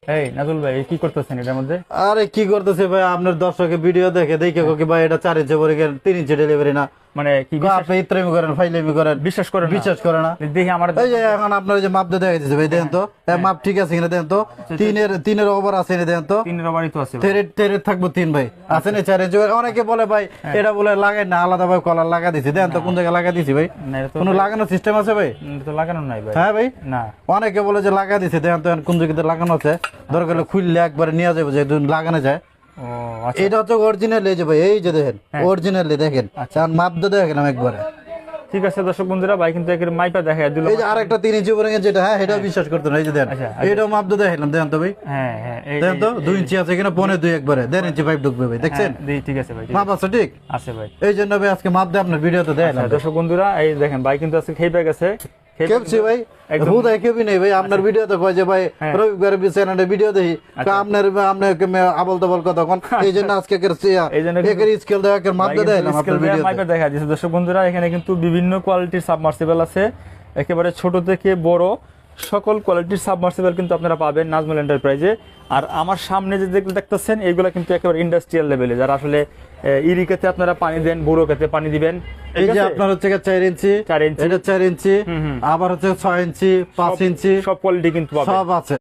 এই নাজুল ভাই কি করতেছেন এটার মধ্যে? আরে কি করতেছে ভাই, আপনার দর্শকের ভিডিও দেখে দেখে কি ভাই এটা 4 ইঞ্চি পরে গেল 3 ইঞ্চি ডেলিভারি না, মানে কি আপনি ইত্রামি করেন ফাইলামি করেন, বিশ্বাস করেন না? বিশ্বাস করে না। দেখি আমার এই যে এখন আপনার ওই যে মাপ দিয়ে দেখা দিচ্ছে ভাই, দেন তো মাপ ঠিক আছে কিনা দেন তো, তিনের ওভার আছে কিনা দেন তো, তিনের ওভারই তো আছে ভাই। তেরে থাকবো 3 ভাই আছে না 4 ইঞ্চি। অনেকে বলে ভাই এটা বলে লাগাই না, আলাদা ভাই কলার লাগা দিছি, দেন তো কোন জায়গায় লাগা দিছি ভাই, না, এটা তো কোনো লাগানোর সিস্টেম আছে ভাই? এটা তো লাগানো নাই ভাই। হ্যাঁ ভাই, না অনেকে বলে যে লাগা দিছে, দেন তো কোন জায়গাতে লাগানো আছে, দরকার হলে খুললে একবারে নিয়ে যাবো যে লাগানো যায়। ও আচ্ছা এটা হচ্ছে অরিজিনাল, এই যে ভাই এই যে দেখেন অরিজিনালি দেখেন, আচ্ছা মাপ দিয়ে দেখেন একবারে। ঠিক আছে দর্শক বন্ধুরা, ভাই কিন্তু একের মাইপা দেখা দিল। এই যে আরেকটা 3 ইঞ্চি উপরে যেটা, হ্যাঁ এটাও বিশ্বাস করতে না, এই যে দেন আচ্ছা, এটাও মাপ দিয়ে দেখাইলাম, দেন তো ভাই, হ্যাঁ হ্যাঁ দেন তো 2 ইঞ্চি আছে কিনা, 1.5 একবারে 1.5 ইঞ্চি পাইপ ঢুকবে ভাই, দেখছেন ঠিক আছে ভাই, ঠিক মাপ আছে ঠিক আছে ভাই। এই জন্য ভাই আজকে মাপ দিয়ে আপনার ভিডিওতে দেখাইলাম। আচ্ছা, দর্শক বন্ধুরা এই দেখেন ভাই কিন্তু আজকে খেয়ে পেয়ে গেছে। কেপসি ভাই একদম। হুদাই কেবি নেই ভাই, আপনার ভিডিওতে কয় যে ভাই রবিবার চ্যানেলে ভিডিও দেখি, আপনার আবল তাবল কথা কোন, এই জন্য আজকে এই জন্য একের স্কেল দেওয়া একের মাপ দিয়ে দেখাইলাম আপনার ভিডিওতে। মাইপা দেখা দিয়েছে। দর্শক বন্ধুরা এখানে কিন্তু বিভিন্ন কোয়ালিটির সাবমার্সিবল আছে, একেবারে ছোট থেকে বড় সকল কোয়ালিটির সাবমার্সিবল কিন্তু আপনারা পাবেন নাজমুল এন্টারপ্রাইজে। আর আমার সামনে যে যেগুলো দেখতেছেন এইগুলো কিন্তু একেবারে ইন্ডাস্ট্রিয়াল লেভেলে, যারা আসলে ইরিকেতে আপনারা পানি দেন, বুড়ো খেতে পানি দিবেন। এই যে আপনার হচ্ছে 4 ইঞ্চি, 4 ইঞ্চি, এটা 4 ইঞ্চি, আবার হচ্ছে 6 ইঞ্চি, 5 ইঞ্চি, সব কোয়ালিটি কিন্তু পাবেন। সব আছে।